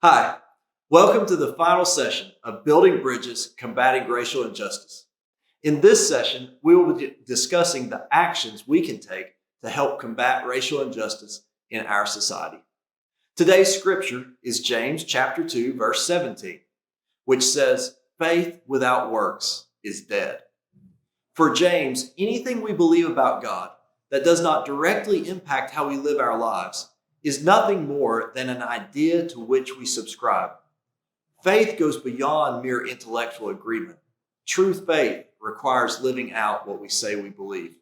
Hi, welcome to the final session of Building Bridges Combating Racial Injustice. In this session, we will be discussing the actions we can take to help combat racial injustice in our society. Today's scripture is James chapter 2, verse 17, which says, "Faith without works is dead." For James, anything we believe about God that does not directly impact how we live our lives is nothing more than an idea to which we subscribe. Faith goes beyond mere intellectual agreement. True faith requires living out what we say we believe.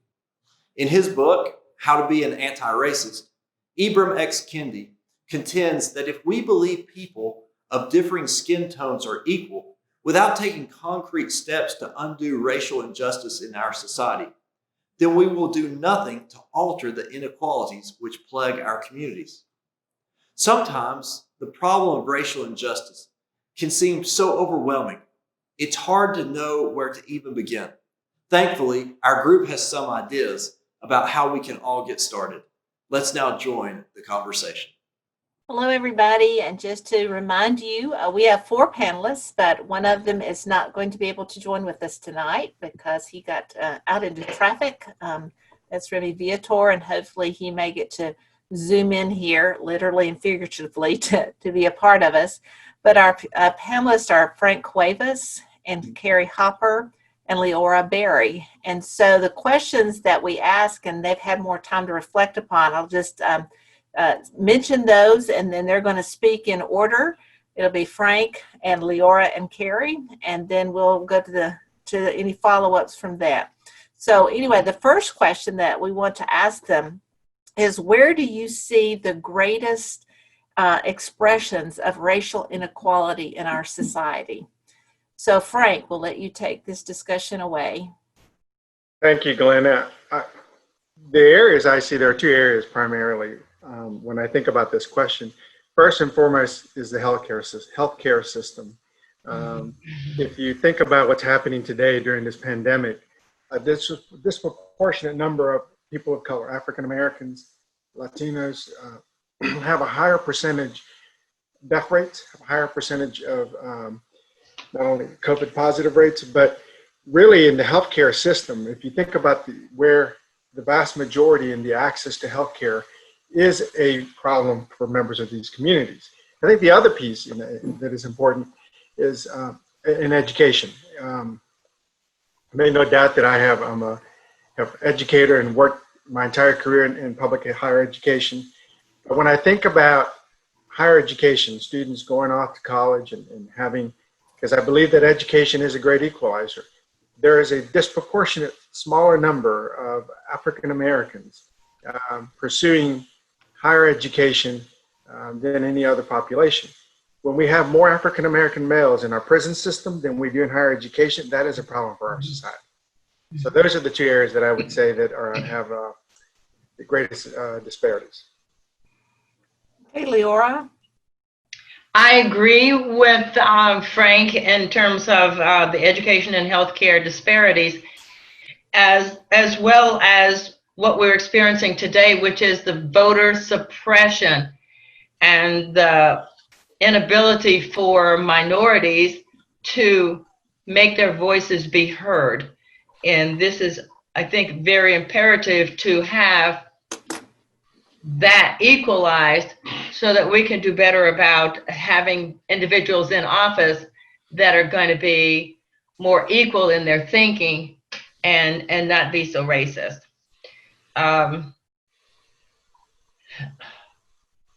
In his book, How to Be an Anti-Racist, Ibram X. Kendi contends that if we believe people of differing skin tones are equal, without taking concrete steps to undo racial injustice in our society, then we will do nothing to alter the inequalities which plague our communities. Sometimes the problem of racial injustice can seem so overwhelming, it's hard to know where to even begin. Thankfully, our group has some ideas about how we can all get started. Let's now join the conversation. Hello, everybody. And just to remind you, we have four panelists, but one of them is not going to be able to join with us tonight because he got out into traffic. That's Remy Viator, and hopefully he may get to Zoom in here, literally and figuratively, to be a part of us. But our panelists are Frank Cuevas and Carrie Hopper and Leora Berry. And so the questions that we ask, and they've had more time to reflect upon, I'll just mention those, and then they're going to speak in order. It'll be Frank and Leora and Carrie, and then we'll go to any follow-ups from that. So anyway, the first question that we want to ask them is, where do you see the greatest expressions of racial inequality in our society? So Frank, we'll let you take this discussion away. Thank you, Glenna. The areas I see, there are two areas primarily when I think about this question. First and foremost is the healthcare system. If you think about what's happening today during this pandemic, this disproportionate number of people of color, African Americans, Latinos, have a higher percentage death rates, have a higher percentage of not only COVID positive rates, but really in the healthcare system. If you think about where the vast majority in the access to healthcare is a problem for members of these communities. I think the other piece that is important is in education. I made no doubt that I'm a educator and worked my entire career in public higher education. But when I think about higher education, students going off to college and having, because I believe that education is a great equalizer, there is a disproportionate smaller number of African Americans pursuing higher education than any other population. When we have more African American males in our prison system than we do in higher education, that is a problem for our society. So those are the two areas that I would say that have the greatest disparities. Hey, Leora. I agree with Frank in terms of the education and healthcare disparities, as well as what we're experiencing today, which is the voter suppression and the inability for minorities to make their voices be heard. And this is, I think, very imperative to have that equalized so that we can do better about having individuals in office that are going to be more equal in their thinking and not be so racist.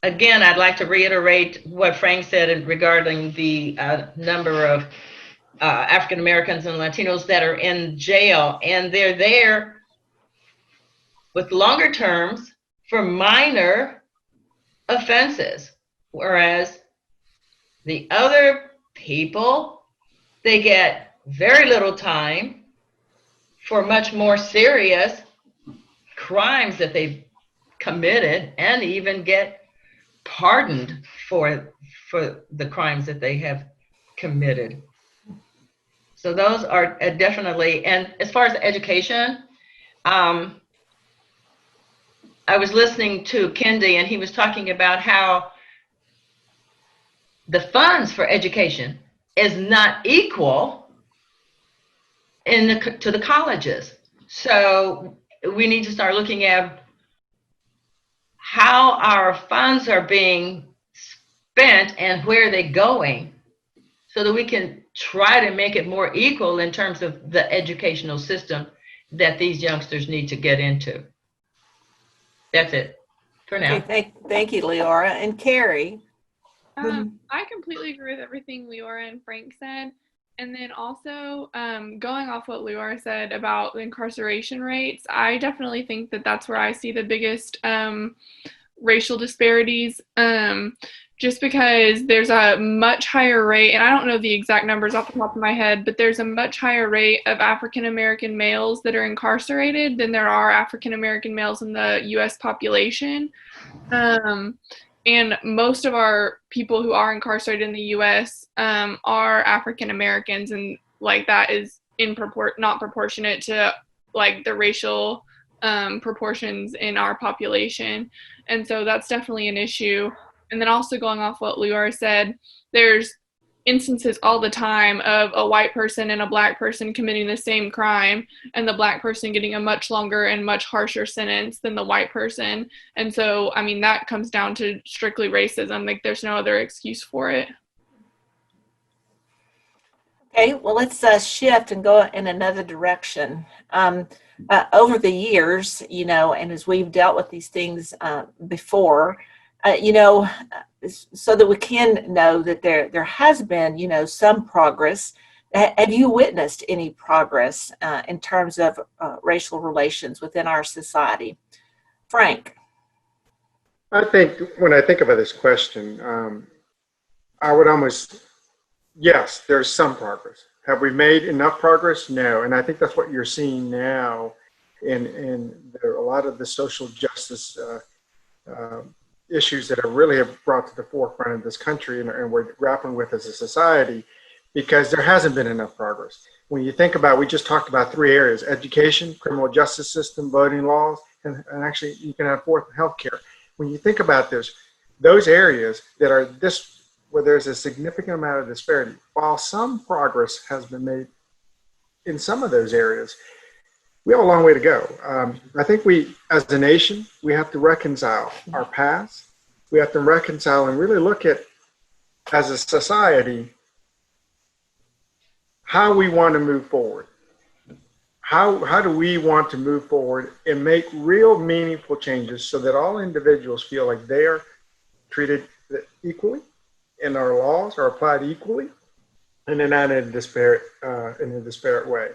Again, I'd like to reiterate what Frank said regarding the number of African Americans and Latinos that are in jail, and they're there with longer terms for minor offenses, whereas the other people, they get very little time for much more serious crimes that they've committed, and even get pardoned for the crimes that they have committed. So those are definitely, and as far as education, I was listening to Kendi, and he was talking about how the funds for education is not equal to the colleges. So we need to start looking at how our funds are being spent and where they're going, so that we can try to make it more equal in terms of the educational system that these youngsters need to get into. That's it for now. Okay, thank you, Leora. And Carrie? I completely agree with everything Leora and Frank said. And then also, going off what Leora said about the incarceration rates, I definitely think that that's where I see the biggest racial disparities, just because there's a much higher rate, and I don't know the exact numbers off the top of my head, but there's a much higher rate of African American males that are incarcerated than there are African American males in the U.S. population. And most of our people who are incarcerated in the U.S. Are African Americans, and like that is not proportionate to like the racial proportions in our population, and so that's definitely an issue. And then also going off what Leora said, there's instances all the time of a white person and a black person committing the same crime, and the black person getting a much longer and much harsher sentence than the white person. And so, I mean, that comes down to strictly racism. Like, there's no other excuse for it. Okay, well, let's shift and go in another direction. Over the years, and as we've dealt with these things before, so that we can know that there has been, some progress. Have you witnessed any progress in terms of racial relations within our society? Frank? I think when I think about this question, I would yes, there's some progress. Have we made enough progress? No. And I think that's what you're seeing now in a lot of the social justice issues that are really have brought to the forefront of this country and we're grappling with as a society, because there hasn't been enough progress. When you think about, we just talked about 3 areas: education, criminal justice system, voting laws, and actually you can have fourth, healthcare. When you think about those areas that are where there's a significant amount of disparity, while some progress has been made in some of those areas, we have a long way to go. I think we, as a nation, we have to reconcile our past. We have to reconcile and really look at, as a society, how we want to move forward. How do we want to move forward and make real meaningful changes so that all individuals feel like they are treated equally and our laws are applied equally, and they're not in a disparate way.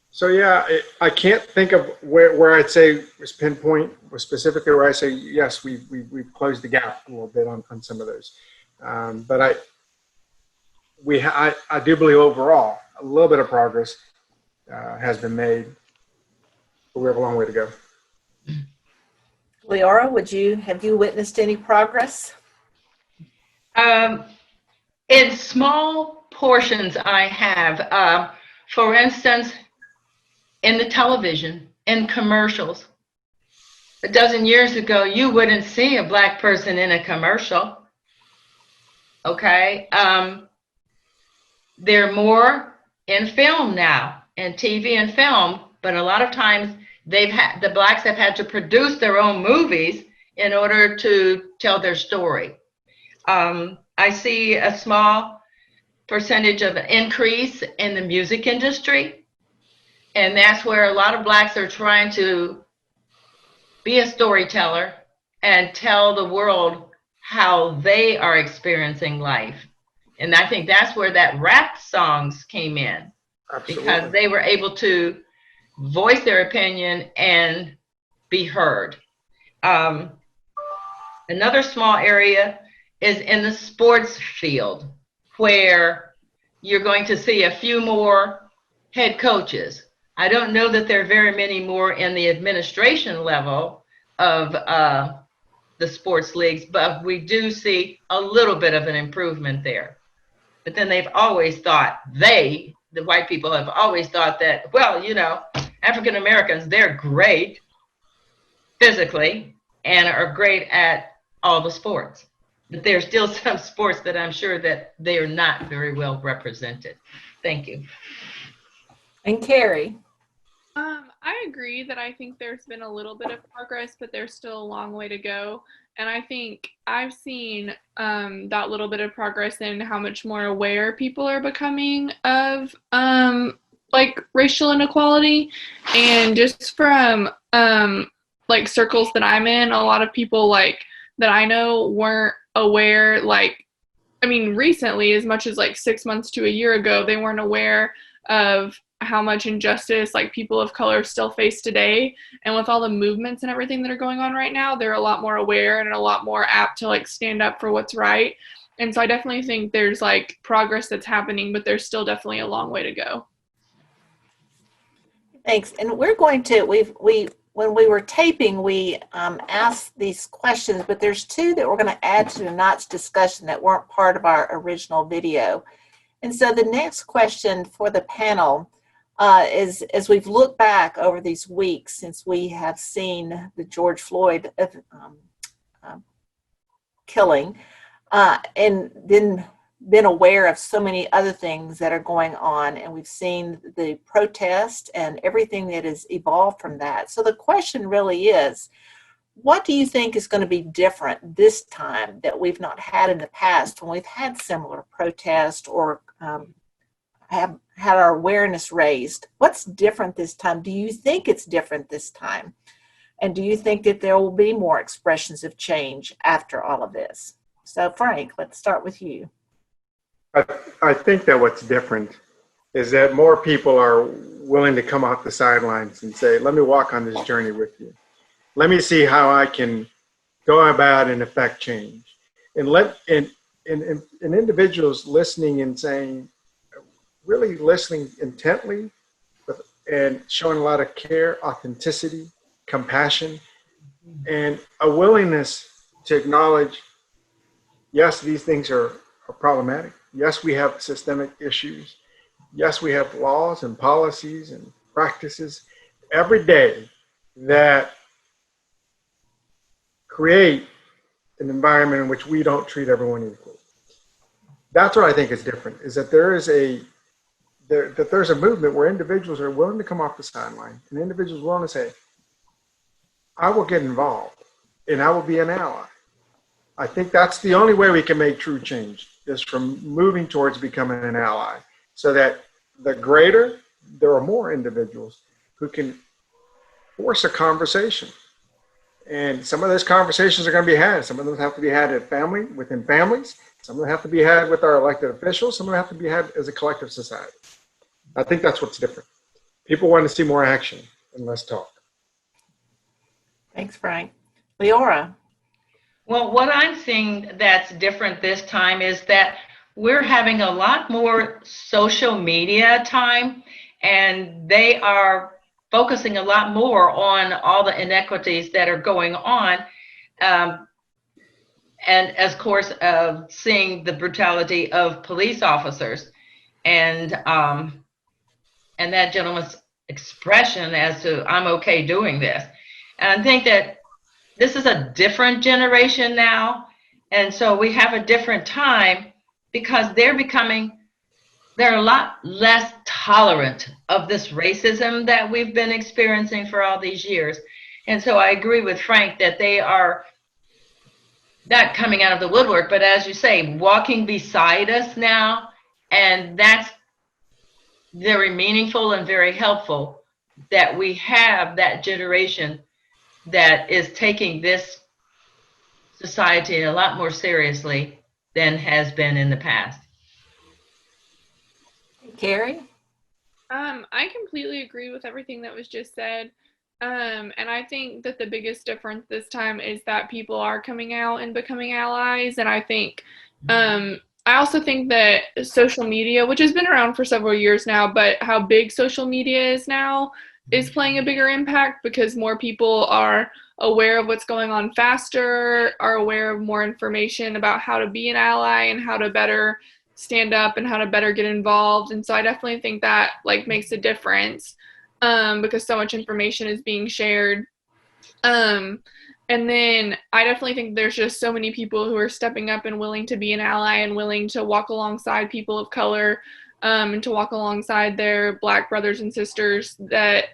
So yeah, I can't think of where I'd say was pinpoint, or specifically where I say, yes, we've closed the gap a little bit on some of those. But I do believe overall a little bit of progress has been made, but we have a long way to go. Leora, have you witnessed any progress? In small portions, I have. For instance, in the television, in commercials. A dozen years ago, you wouldn't see a black person in a commercial. Okay. They're more in film now, in TV and film, but a lot of times the blacks have had to produce their own movies in order to tell their story. I see a small percentage of an increase in the music industry. And that's where a lot of blacks are trying to be a storyteller and tell the world how they are experiencing life. And I think that's where that rap songs came in. Absolutely. Because they were able to voice their opinion and be heard. Another small area is in the sports field, where you're going to see a few more head coaches. I don't know that there are very many more in the administration level of the sports leagues, but we do see a little bit of an improvement there. But then they've always thought, the white people have always thought that, well, African Americans, they're great physically and are great at all the sports. But there's still some sports that I'm sure that they are not very well represented. Thank you. And Carrie. I agree that I think there's been a little bit of progress, but there's still a long way to go. And I think I've seen that little bit of progress in how much more aware people are becoming of like racial inequality. And just from like circles that I'm in, a lot of people like that I know weren't aware, like, I mean, recently, as much as like 6 months to a year ago, they weren't aware of how much injustice like people of color still face today. And with all the movements and everything that are going on right now, they're a lot more aware and a lot more apt to like stand up for what's right. And so I definitely think there's like progress that's happening, but there's still definitely a long way to go. Thanks. And we're going to, when we were taping, we asked these questions, but there's two that we're going to add to tonight's discussion that weren't part of our original video. And so the next question for the panel is, as we've looked back over these weeks since we have seen the George Floyd killing, and then been aware of so many other things that are going on, and we've seen the protest and everything that has evolved from that. So the question really is, what do you think is going to be different this time that we've not had in the past when we've had similar protests or have had our awareness raised? What's different this time? Do you think it's different this time? And do you think that there will be more expressions of change after all of this? So Frank, let's start with you. I think that what's different is that more people are willing to come off the sidelines and say, let me walk on this journey with you. Let me see how I can go about and affect change. And individuals listening and saying, really listening intently and showing a lot of care, authenticity, compassion, and a willingness to acknowledge, yes, these things are problematic. Yes, we have systemic issues. Yes, we have laws and policies and practices every day that create an environment in which we don't treat everyone equally. That's what I think is different, is that there's a movement where individuals are willing to come off the sideline and individuals willing to say, I will get involved and I will be an ally. I think that's the only way we can make true change, is from moving towards becoming an ally, so that there are more individuals who can force a conversation. And some of those conversations are going to be had. Some of them have to be had within families. Some of them have to be had with our elected officials. Some of them have to be had as a collective society. I think that's what's different. People want to see more action and less talk. Thanks, Frank. Leora. Well, what I'm seeing that's different this time is that we're having a lot more social media time, and they are focusing a lot more on all the inequities that are going on. And of course, seeing the brutality of police officers and that gentleman's expression as to, I'm okay doing this. And I think that this is a different generation now. And so we have a different time because they're a lot less tolerant of this racism that we've been experiencing for all these years. And so I agree with Frank that they are not coming out of the woodwork, but as you say, walking beside us now. And that's very meaningful and very helpful that we have that generation that is taking this society a lot more seriously than has been in the past. Carrie? I completely agree with everything that was just said. And I think that the biggest difference this time is that people are coming out and becoming allies. And I think, I also think that social media, which has been around for several years now, but how big social media is now is playing a bigger impact because more people are aware of what's going on faster, are aware of more information about how to be an ally and how to better stand up and how to better get involved. And so I definitely think that like makes a difference because so much information is being shared. And then I definitely think there's just so many people who are stepping up and willing to be an ally and willing to walk alongside people of color, and to walk alongside their Black brothers and sisters, that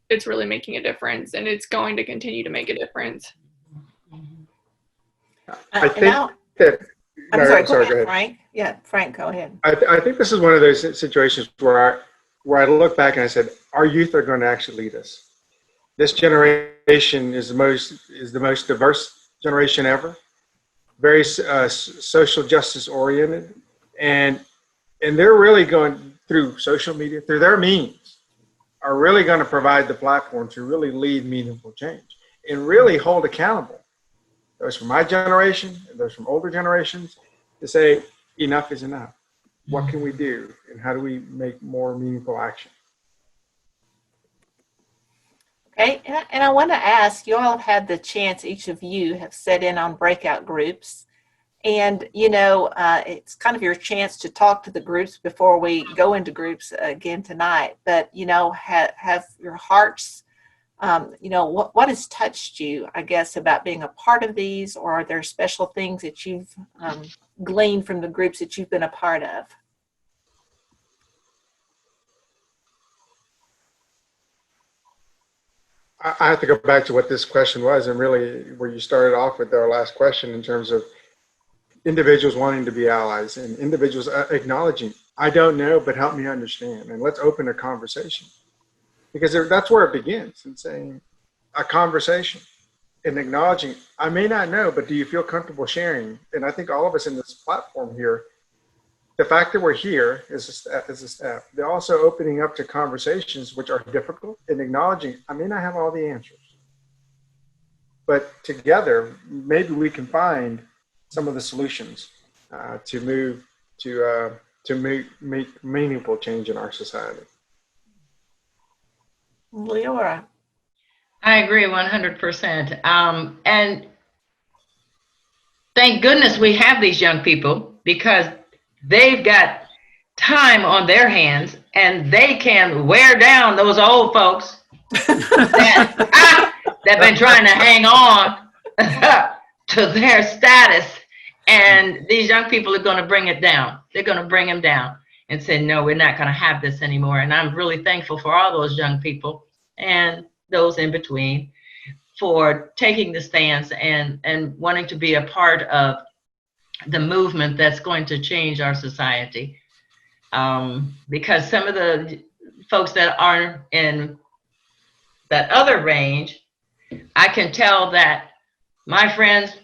it's really making a difference, and it's going to continue to make a difference. I think that. I'm no, sorry, go ahead, ahead. Frank. Yeah, Frank, go ahead. I think this is one of those situations where I look back and I said, our youth are going to actually lead us. This generation is the most diverse generation ever, very social justice oriented, and they're really going through social media, through their means, are really going to provide the platform to really lead meaningful change and really hold accountable those from my generation and those from older generations to say enough is enough. What can we do, and how do we make more meaningful action? Okay, and I want to ask, you all have had the chance, each of you have set in on breakout groups. And, it's kind of your chance to talk to the groups before we go into groups again tonight. But, have your hearts, what has touched you, I guess, about being a part of these? Or are there special things that you've gleaned from the groups that you've been a part of? I have to go back to what this question was, and really where you started off with our last question in terms of individuals wanting to be allies and individuals acknowledging, I don't know, but help me understand. And let's open a conversation, because that's where it begins, in saying a conversation and acknowledging, I may not know, but do you feel comfortable sharing? And I think all of us in this platform here, the fact that we're here as a staff, they're also opening up to conversations which are difficult and acknowledging, I may not have all the answers, but together, maybe we can find some of the solutions to make meaningful change in our society. Leora. I agree 100%. And thank goodness we have these young people, because they've got time on their hands and they can wear down those old folks that been trying to hang on to their status. And these young people are going to bring it down. They're going to bring them down and say, no, we're not going to have this anymore. And I'm really thankful for all those young people and those in between for taking the stance and wanting to be a part of the movement that's going to change our society. Because some of the folks that are in that other range, I can tell that my friends,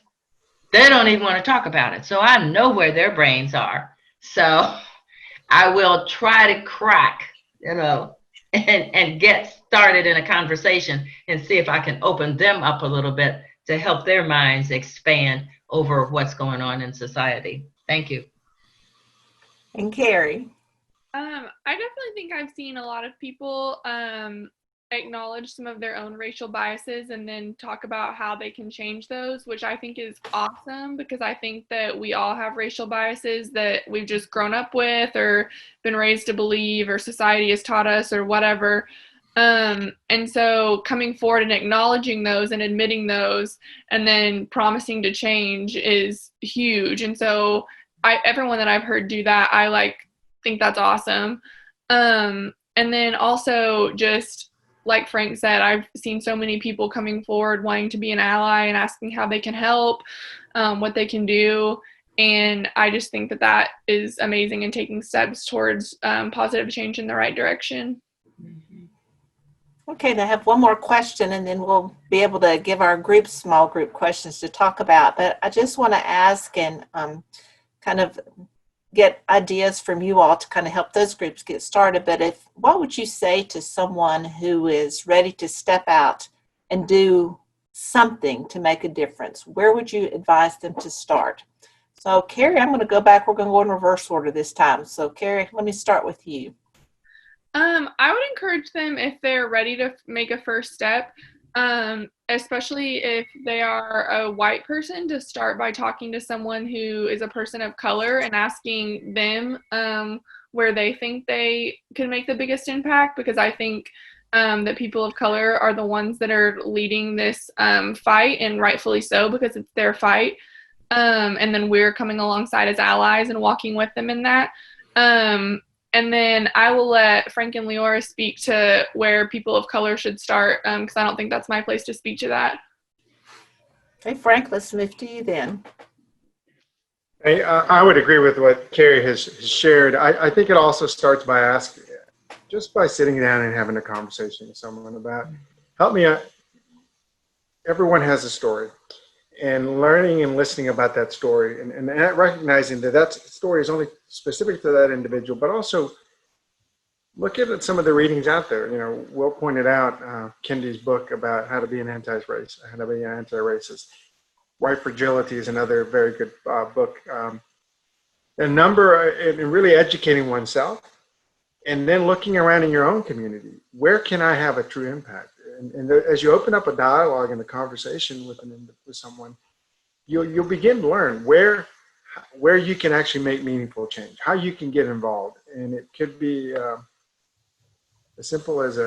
they don't even want to talk about it. So I know where their brains are. So I will try to crack, and get started in a conversation and see if I can open them up a little bit to help their minds expand over what's going on in society. Thank you. And Carrie. I definitely think I've seen a lot of people acknowledge some of their own racial biases and then talk about how they can change those, which I think is awesome, because I think that we all have racial biases that we've just grown up with or been raised to believe, or society has taught us, or whatever. And so coming forward and acknowledging those and admitting those and then promising to change is huge. And so everyone that I've heard do that, I think that's awesome. And then also, just like Frank said, I've seen so many people coming forward wanting to be an ally and asking how they can help, what they can do. And I just think that that is amazing and taking steps towards positive change in the right direction. Okay, I have one more question, and then we'll be able to give our small group questions to talk about. But I just want to ask and kind of get ideas from you all to kind of help those groups get started. But what would you say to someone who is ready to step out and do something to make a difference? Where would you advise them to start? So Carrie, I'm going to go back. We're going to go in reverse order this time. So Carrie, let me start with you. I would encourage them, if they're ready to make a first step, especially if they are a white person, to start by talking to someone who is a person of color and asking them where they think they can make the biggest impact, because I think that people of color are the ones that are leading this fight, and rightfully so, because it's their fight. And then we're coming alongside as allies and walking with them in that. And then I will let Frank and Leora speak to where people of color should start, because I don't think that's my place to speak to that. Hey, Frank, let's move to you then. I would agree with what Carrie has shared. I think it also starts by asking, just by sitting down and having a conversation with someone about, help me out. Everyone has a story, and learning and listening about that story, and recognizing that that story is only specific to that individual, but also look at some of the readings out there. You know, Will pointed out Kendi's book about how to be an anti-racist, how to be an anti-racist. White Fragility is another very good book. And really educating oneself, and then looking around in your own community. Where can I have a true impact? And as you open up a dialogue and a conversation with someone, you'll begin to learn where you can actually make meaningful change, how you can get involved. And it could be as simple as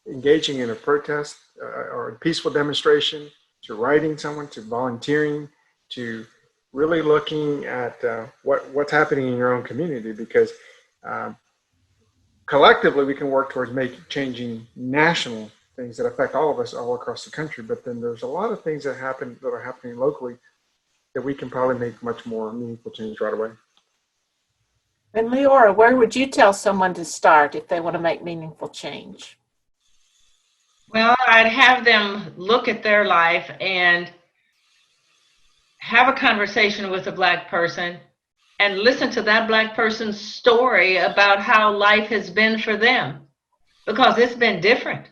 engaging in a protest or a peaceful demonstration, to writing someone, to volunteering, to really looking at what's happening in your own community, because collectively we can work towards changing national things that affect all of us all across the country. But then there's a lot of things that are happening locally that we can probably make much more meaningful change right away. And Leora, where would you tell someone to start if they want to make meaningful change? Well, I'd have them look at their life and have a conversation with a Black person and listen to that Black person's story about how life has been for them, because it's been different.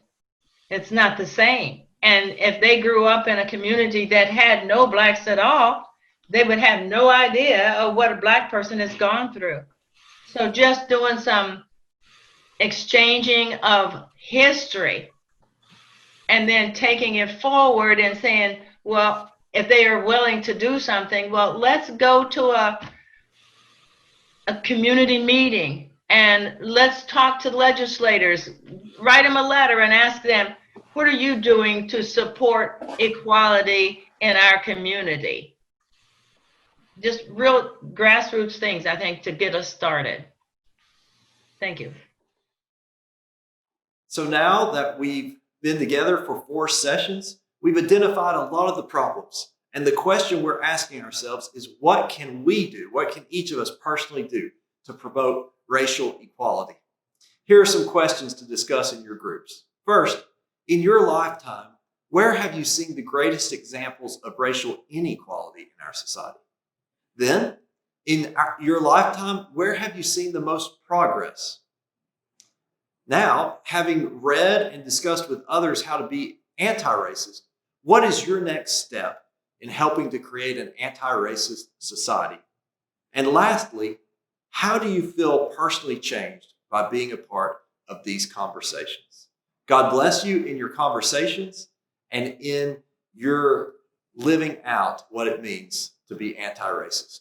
It's not the same. And if they grew up in a community that had no Blacks at all, they would have no idea of what a Black person has gone through. So just doing some exchanging of history and then taking it forward and saying, well, if they are willing to do something, well, let's go to a community meeting and let's talk to legislators, write them a letter and ask them, what are you doing to support equality in our community? Just real grassroots things, I think, to get us started. Thank you. So now that we've been together for 4 sessions, we've identified a lot of the problems. And the question we're asking ourselves is, what can we do? What can each of us personally do to promote racial equality? Here are some questions to discuss in your groups. First, in your lifetime, where have you seen the greatest examples of racial inequality in our society? Then, in your lifetime, where have you seen the most progress? Now, having read and discussed with others how to be anti-racist, what is your next step in helping to create an anti-racist society? And lastly, how do you feel personally changed by being a part of these conversations? God bless you in your conversations and in your living out what it means to be anti-racist.